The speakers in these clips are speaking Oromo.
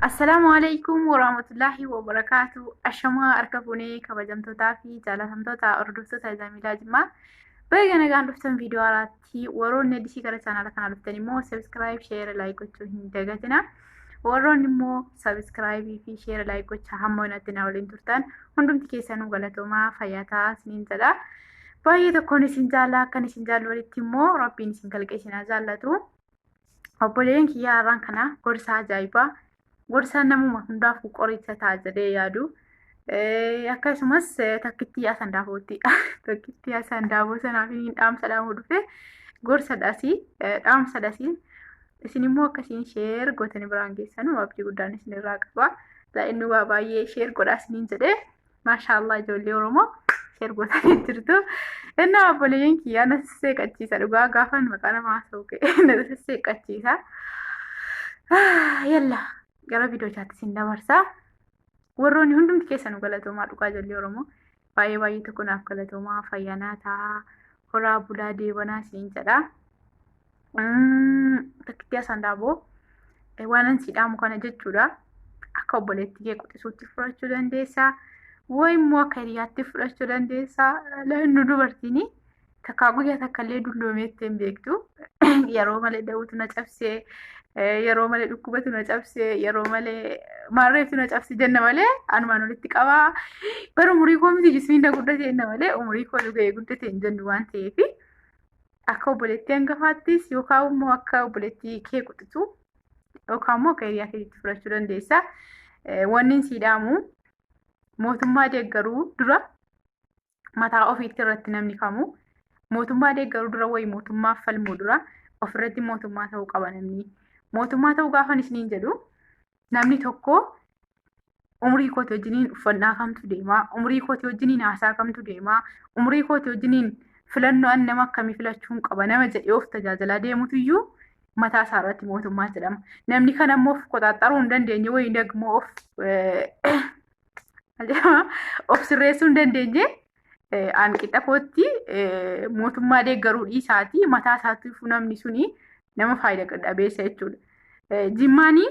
Assalamu alaikum warahmatullahi wabarakatuh. Ashama arkabunee kabajamtootaa fi jaalatamtoota hordoftoota Jaamilaa Jimmaa. Baga nagaan dhuftan viidiyoo haaraatti warroonni edisii gara chaanaala kanaa dhuftan immoo subscribe, share, like gochuu hin dagatina. Warroonni immoo subscribe fi share, like gochaa hamma inatti na waliin turtan hundumti keessanuu galatoomaa fayyataa isiniin jedha. Baay'ee tokkoon isin jaallaa akkan isin jaallu walitti immoo rabbiin isin kalqee isin jaallatu. Obboleen kiyyaa har'aan kana gorsa ajaa'ibaa. Gorsaan namuma hundaafuu qoricha ta'a jedhee yaadu. Akkasumas takkittii asandaafootti. Takkittii asandaafoo sanaaf dhaamsa dhaamuu dhufe gorsadhaasi. Dhaamsadhaasi. Isin immoo akkasiin sheer gootanii biraan geessanu abdii guddaan isin irraa qaba. Inni waa baay'ee sheer godhaa isiniin jedhee maashaallah ijoollee Oromoo sheer gootanii jirtu. Inni obboleeyyiin kiyyaa na sisseeqachiisa. Dhugaa gaafan maqaa namaa haasa'u na sisseeqachiisa. Yalla. Gara viidiyoo chaatti isin dabarsa. Warroonni hundumti keessanuu galatoomaa dhugaa ijoollee Oromoo baay'ee tokko naaf galatoomaa fayyanaa ta'a horaa bulaa deebanaa isin jedha. Takkittii asandaaboo waan ansi dhaamu kana jechuudha. Akka obboleettii kee quxisuutti fudhachuu dandeessaa. Immoo akka hiriyaatti fudhachuu dandeessaa. Nu dubartiin takkaa guyyaa takkallee dulloomeetti hin beektu. Yeroo malee da'uutu na cabsee. Yeroo malee dhukkubatu na cabsee yeroo malee maarreeftu na cabsee jenna malee anumaan walitti qabaa. Bara umurii koo miti jismiin guddate jenna malee umurii koo dhugee guddate hin jennu waan ta'eef akka obboleettii hangafaattis yookaan immoo akka obboleettii kee quxitu yookaan immoo akka hiriyaa keetti fudhachuu dandeessa. Wanni si dhaamu mootummaa deeggaruu dura mataa ofiitti irratti namni kamu mootummaa deeggaruu dura wayii mootummaa falmuu dura ofirratti mootummaa ta'uu qaba namni. Mootummaa ta'uu gaafan isiniin jedhu namni tokko umurii kooti wajjiniin uffannaa kamtu deemaa, umurii kooti wajjiniin haasaa kamtu deemaa, umurii kooti wajjiniin filannoo nama akkamii filachuun qaba nama jedhee of tajaajilaa deemutu iyyuu mataa isaa irratti mootummaa jedhama. Namni kana immoo of qoxaaxaruu hin dandeenye wayii nagmoo of sirreessuu hin dandeenye hanqixa kootti mootummaa deeggaruu dhiisaatii mataa isaatiif namni suni nama faayidaa dhabeessa jechuudha. Jimmaanii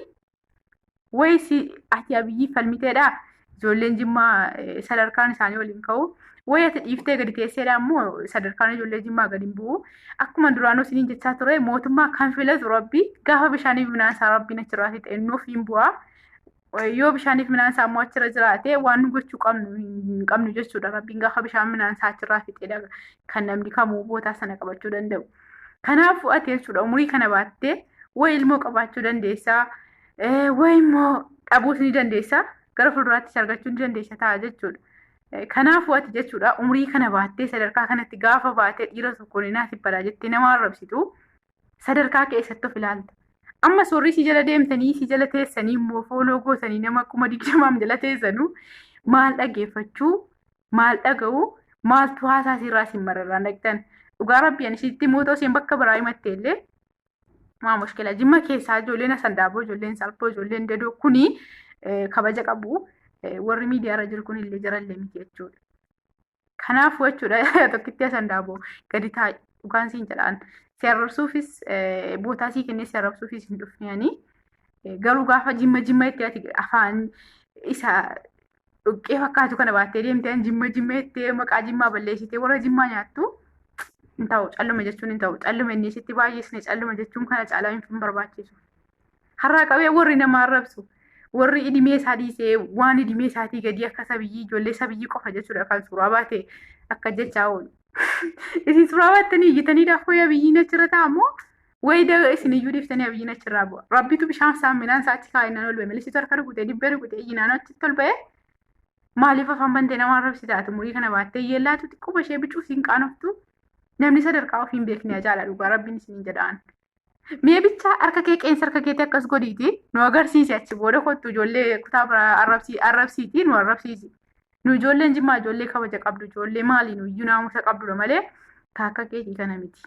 wayisi ati abiyyii falmiteedha. Ijoolleen Jimmaa sadarkaan isaanii waliin ka'u. Wayi ati dhiiftee gadi teesseedha immoo sadarkaan ijoollee Jimmaa gadi hin bu'u. Akkuma duraanuu isiniin jechaa ture mootummaa kan filatu Rabbi gaafa bishaaniif midhaansaa Rabbiin achirraa ta'e nuuf hin bu'a. Yoo bishaaniif midhaansaa immoo achirra jiraate waan nu gochuu hin qabnu jechuudha. Rabbiin gaafa bishaan midhaansaa achirraa fixeedha kan namni kamuu bootaa sana qabachuu danda'u. Kanaaf ati jechuudha umurii kana baattee wayi ilmoo qabaachuu dandeessaa. Wayi immoo dhabuus ni dandeessaa. Gara fuulduraattis argachuu ni dandeessa ta'a jechuudha. Kanaaf ati jechuudha umurii kana baattee sadarkaa kanatti gaafa baatee dhiira tokkoon naaf badaa jettee nama arrabsitu sadarkaa keessatti of ilaalta. Amma soorrii si jala deemtanii si jala teessanii immoo fooloo gootanii nama 20 jala teessanuu maal dhaggeeffachuu maal dhaga'uu maaltu haasaa sirraa siin mararraan dhaqxan. Dhugaa Rabbiin isitti mootoo isheen bakka biraa himattee illee maa mushkila Jimma keessaa ijoolleen asandaaboo ijoolleen salphoo ijoolleen dadoo kuni kabaja qabu. Warri miidiyaarra jiru kun illee jarallee miti jechuudha. Kanaafuu jechuudha tokkitti asandaaboo gadi taa'e dhugaan siin jedhaan si arrabsuufis bootaa sii kennee si arrabsuufis hin dhufneeni. Garuu gaafa jimma itti ati afaan isa dhuqqee fakkaatu kana baattee deemteen jimma itti maqaa Jimmaa balleessitee warra Jimmaa nyaattu. Hin ta'u calluma jechuun hin ta'u calluma inni sitti baay'eesne calluma jechuun kana caalaa hin barbaachisu. Har'aa qabee warri nama arrabsu warri idimee isaa dhiisee waan idimee isaatii gadi akka sabiyyii ijoollee sabiyyii qofa jechuudha kan suuraa baate akka jechaa oolu. Isin suuraa baattanii iyyitanii daafoo abiyyiin achirra taa'amoo wayida isin iyyuu dhiiftanii abiyyiin achirraa bu'a. Rabbitu bishaan saaminaan isaatti kaa'inaan ol ba'e malisitu harka rukutee dibbee rukutee iyyinaan achitti ol ba'e maaliif afaan bantee nama arrabsitaatu umurii kana baattee yeellaatu xiqqoo ishee bicuu siin qaanoftu. Namni sadarkaa ofii hin beekne ajaa'ala dhugaa Rabbiin isiniin jedhaan. Mee bicha harka kee qeensa harka keetti akkas godhiiti nu agarsiisi achi booda kottu ijoollee kutaa biraa arrabsiitii nu arrabsiisi. Nu ijoolleen Jimmaa ijoollee kabaja qabdu ijoollee maaliin iyyuu naamusa qabdudha malee kan akka keetii kana miti.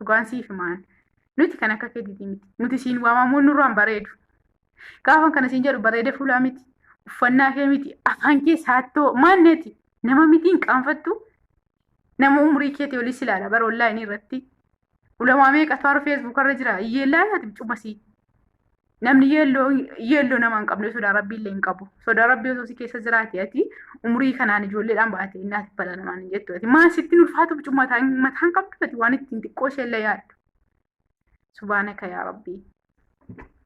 Dhugaan siif himaan. Nuti kan akka keetiiti miti. Nuti siin waamamuun nurraan bareedu. Gaafan kana siin jedhu bareeda fuulaa miti. Uffannaa kee miti. Afaan kee saattoo maanneeti. Nama miti hin qaanfattu. Nama umurii keetii olis ilaala bara onlaayinii irratti. Ulama meeqa toora Facebook irra jira. Iyyeellaa ati cumasii. namni yeelloo nama hin qabne sodaa rabbii illee hin qabu. Sodaa rabbii osoo si keessa jiraate ati umurii kanaan ijoolleedhaan baate innaati bala namaan hin jettu ati maan sitti ulfaatu mataan qabdu ati waan ittiin xiqqoo ishee illee yaaddu. Subhaanaka yaa rabbii.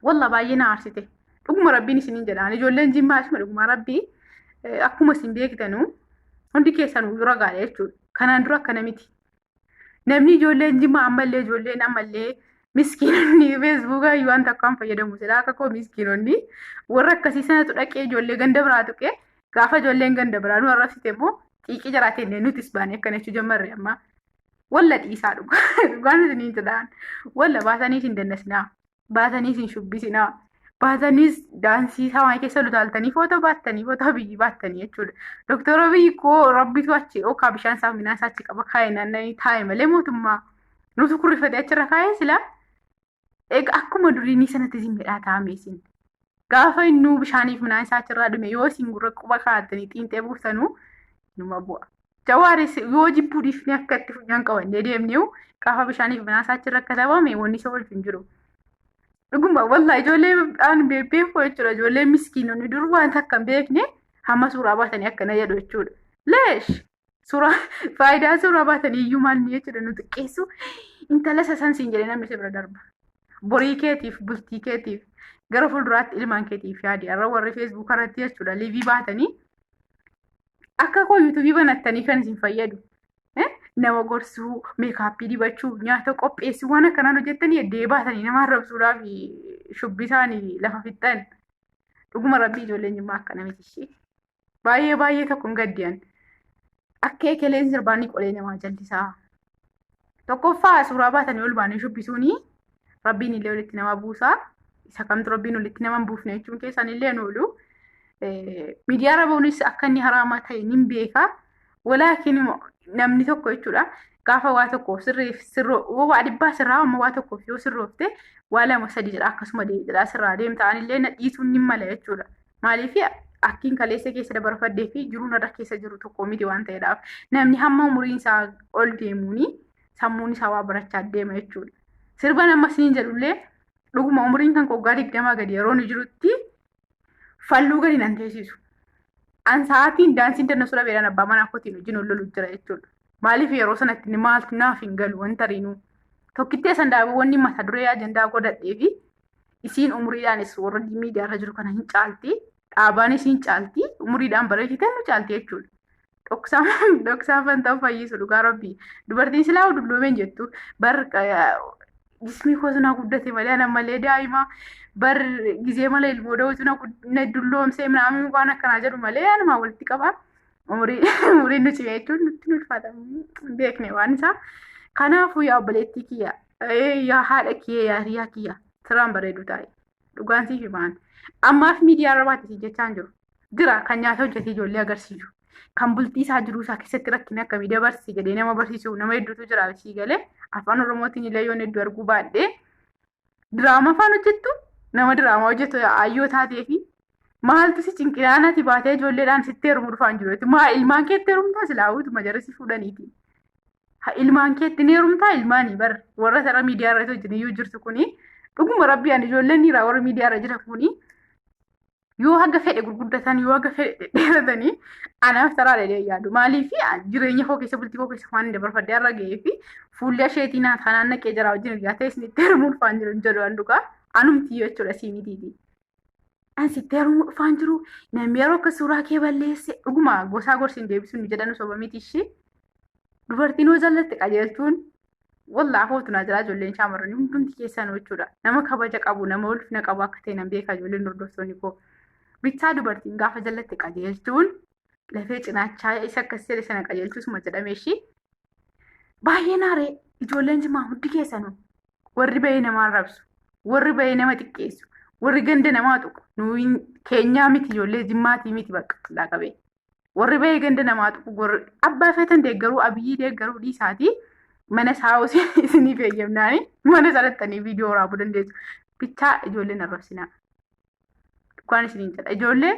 Walla baay'ee na aarsite. Dhuguma rabbiin isiniin jedhaan ijoolleen jimmaa isuma dhuguma rabbii akkuma isin beektanu hundi keessanuu dura gaadha jechuudha. Kanaan dura akkana miti. Namni ijoolleen jimmaa ammallee ijoolleen ammallee miskiinonni feesbuukaa waan takkaan fayyadamu silaa akka koo miskiinonni warra akkasii sanatu dhaqee ijoollee ganda biraa tuqee gaafa ijoolleen ganda biraa nu arrabsite immoo xiiqii jiraatee nutis baanee akkana jechuu jammarre amma walla dhiisaa dhugaan isiniin jedhaan walla baataniis hin dandasinaa baataniis hin shubbisinaa baataniis daansii samaa keessa lutaaltanii footoo biyyi baattanii jechuudha. Doktora biyyi koo rabbitu achi okaa bishaan isaa minaan isaa achi qaba kaa'e naanna'anii taa'e malee mootummaa nutu kurrifatee achirra kaa'ee silaa. Egaa akkuma duriinii sanatti isin midhaa taa'ame isin gaafa innuu bishaaniif minaan isaa achirraa dhume yoo isin gurra quba kaa'attanii xiinxee buusanuu numa bu'a. Jawaaris yoo jibbuu dhiifni akka itti funyaan qabannee deemnee gaafa bishaaniif minaan isaa achirra akka taphame wanni isa oolchu hin jiru. Dhuguma wallaa ijoollee aan beekuu jechuudha ijoollee miskiinonni dur waan takka hin beekne hamma suuraa baatanii akkana jedhu jechuudha. Leesh suuraa faayidaa suuraa baatanii iyyuu maal ni jechuudha nu xiqqeessu intala sasansiin jedhee namni isa bira darba. Borii keetiif bultii keetiif gara fuulduraatti ilmaan keetiif yaadi har'a warri feesbuuk irratti jechuudha liivii baatanii akka koo yuutuubii banattanii kan isin fayyadu nama gorsuu meekaappii dibachuu nyaata qopheessuu waan akkanaan hojjettanii eddee baatanii nama arrabsuudhaaf shubbisaanii lafa fixxan dhuguma rabbii ijoolleen jimmaa akkana miti baay'ee tokkoon gaddiyan akka ekeleen sirbaanii qolee namaa jallisaa tokkoffaa suuraa baatanii ol baanii shubbisuunii. Rabbiin illee walitti nama buusaa isa kamtu rabbiin walitti nama buufne jechuun keessan illee nuulu miidiyaa rabuunis akka inni haraamaa ta'e nin beeka walaakin namni tokko jechuudha gaafa waa tokkoof waa dhibbaa sirraa amma waa tokkoof yoo sirroofte waa lama sadii jedha akkasuma jedha sirraa deemtaan illee na dhiisuun nin mala jechuudha maaliif akkiin kaleessa keessa dabarfadee fi jiruun irra keessa jiru tokko miti waan ta'eedhaaf namni hamma umuriin isaa ol deemuuni sammuun isaa waa barachaa deema jechuudha. Sirban ammas niin jedhullee dhuguma umriin kan koggaa 20 gadi yeroo ni jirutti falluu gadi nan teessisu. An sa'aatiin daansiin danna sura beelan abbaa manaa kootiin wajjin ol lolu jira jechuudha. Maaliif yeroo sanatti maaltu naaf hin galu wanta riinuu. Tokkittee sandaabawwan mata duree ajandaa godhadhee fi isiin umriidhaanis warra miidiyaa irra jiru kana hin caalti. Dhaabaanis hin caalti. Umriidhaan bareechitee nu caalti jechuudha. Dhoksaan fanta'u fayyisu dhugaa rabbii. Dubartiin silaa dulloomeen jettu jismii koosnaa guddate malee anammalee daa'ima bar gizee malee ilmoo da'uutu na dulloomsee naamni waan akkanaa jedhu malee anumaa walitti qabaa umriin nu cimee jechuun nutti ulfaata beekne waan isaa kanaafuu yaa obboleettii kiyya yaa haadha kiyya yaa hiriyaa kiyya sirraan bareedu taa'e dhugaan siif himaan ammaaf miidiyaa irra baatisi jechaan jiru jira kan nyaata hojjetee ijoollee agarsiisu kan bultii isaa jiruu isaa keessatti rakkina akkamii dabarsi jedhee nama barsiisu nama hedduutu jira sii galee afaan oromootiin illee yoon hedduu arguu baadhee diraama afaan hojjettu nama diraama hojjetu ayyoo taatee fi maaltu si cinqinaanati baatee ijoolleedhaan sitti heerumuu dhufaan jiru maa ilmaan keetti heerumtaa silaawutuma jarasi fuudhaniiti ilmaan keetti ni heerumtaa ilmaanii bar warra sarara miidiyaa irratti hojjetaniyyuu jirtu kuni dhuguma rabbiin ijoolleen dhiiraa warra miidiyaa irra jiran kuni yoo haga fedhe gurguddatan yoo haga fedhe dheeratanii anaaf saraadha yaadu maaliif jireenya koo keessa bultii koo keessa waan dabarfadhee irra ga'ee fi fuulli asheetii naannoo naqee jira wajjin ergaa ta'e isinitti heerumuu dhufaan jiru jedhu anduqa anumti jechuudha siimitiiti. Ansitti heerumuu dhufaan jiru namni yeroo akka suuraa kee balleesse dhuguma gosaa gorsiin deebisuun jedhan soba miti ishee dubartiin hoo jallatte qajeelchuun wallaa hootunaa jira ijoolleen shaamarranii hundumti keessan jechuudha nama kabaja qabu nama ulfina qabu akka ta'e nan beekaa ijoolleen hordoftoonni koo. Bittaa dubartiin gaafa jallatte qajeelchuun lafee cinaachaa isa akkasii jedhe sana qajeelchuusuma jedhame ishee baay'ee naaree ijoolleen jimaa hundi keessanuu warri bahee nama arrabsu warri bahee nama xiqqeessu warri ganda namaa tuqu nuyi keenyaa miti ijoollee jimmaatii miti bakka laaqabee warri bahee ganda namaa tuqu warri abbaa feetan deeggaruu abiyyii deeggaruu dhiisaatii mana saawus isiniif eeyyamnaanii mana sarattanii viidiyoo waraabuu dandeessu bittaa ijoolleen arrabsinaa. Kan isiniin jedha ijoollee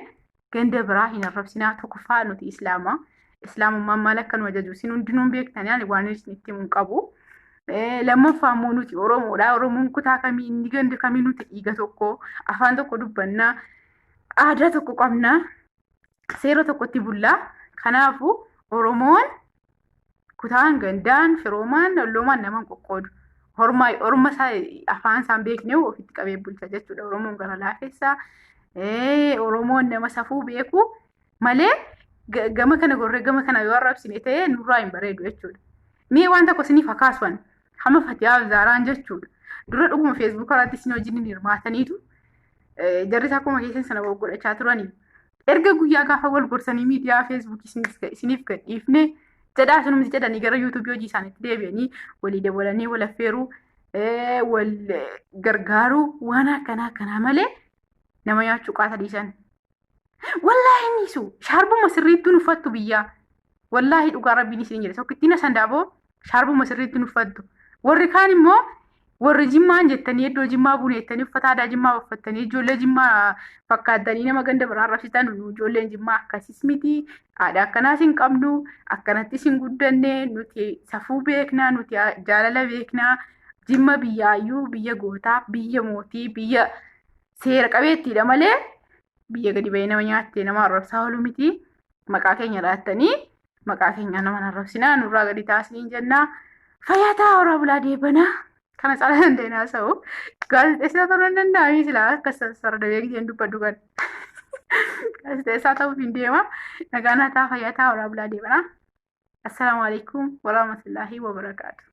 ganda biraa hin arrabsinaa tokkoffaa nuti islaamummaan maal akka nu ajaju isin hundinuun beektanii ani waan isinitti himuun qabu lammaffaa immoo nuti Oromoodha. Oromoon kutaa kamii inni ganda kamii nuti dhiiga tokko afaan tokko dubbannaa aadaa tokko qabnaa seera tokkotti bullaa. Kanaafuu Oromoon kutaan gandaan firoomaan lolloomaan naman qoqqoodu. Orma isaa afaan isaan beeknee ofitti qabee bulcha jechuudha. Oromoon gara laafessaa. Oromoon nama safuu beeku malee gama kana gorree gama kana yoo arrabsine ta'ee nurraa hin bareedu jechuudha. Mee waan tokko isiniif akaasuwan hamma Fatihaa Zaaraan jechuudha. Dura dhuguma feesbuuk irratti isin wajjin hirmaataniitu jarri akkuma keessan sana godhachaa turanii. Erga guyyaa gaafa wal gorsanii miidiyaa feesbuukii isiniif gadhiifne jedhaa sunumti jedhanii gara yuutuubii hojii isaaniitti deebi'anii walii dabalanii wal affeeruu wal gargaaruu waan akkanaa malee nama nyaachuu qaata dhiisan. Wallaahi nisu shaarbuma sirriitti uffattu biyyaa. Wallaahi dhugaa rabbiin isin jedhe sokkittiin sandaaboo shaarbuma sirriitti uffattu. Warri kaan immoo warri jimmaan jettanii iddoo jimmaa buneettanii uffata aadaa jimmaa uffattanii ijoollee jimmaa fakkaattanii nama ganda biraa arrabsitan ijoolleen jimmaa akkasis miti aadaa akkanaas hin qabnu akkanattis hin guddanne nuti safuu beeknaa nuti jaalala beeknaa jimma biyyaayyuu biyya gootaa biyya mootii biyya seera qabeettiidha malee biyya gadi bahee nama nyaattee nama arrabsaa oolu miti. Maqaa keenya laattanii maqaa keenya nama arrabsinaa nurraa gadi taasisanii jennaa. Fayyaa ta'aa horaa bulaa deebanaa. Kana caalaa dandeenyaa ta'u gaazexeessaa ta'uu hin danda'amii silaa akka sarara beekjeen dubbaddu kan gaazexeessaa ta'uuf hin deema. Nagaan haa ta'aa fayyaa ta'aa horaa bulaa deebanaa. Assalaamu alaikum warahmatullaahi wabarakaatu.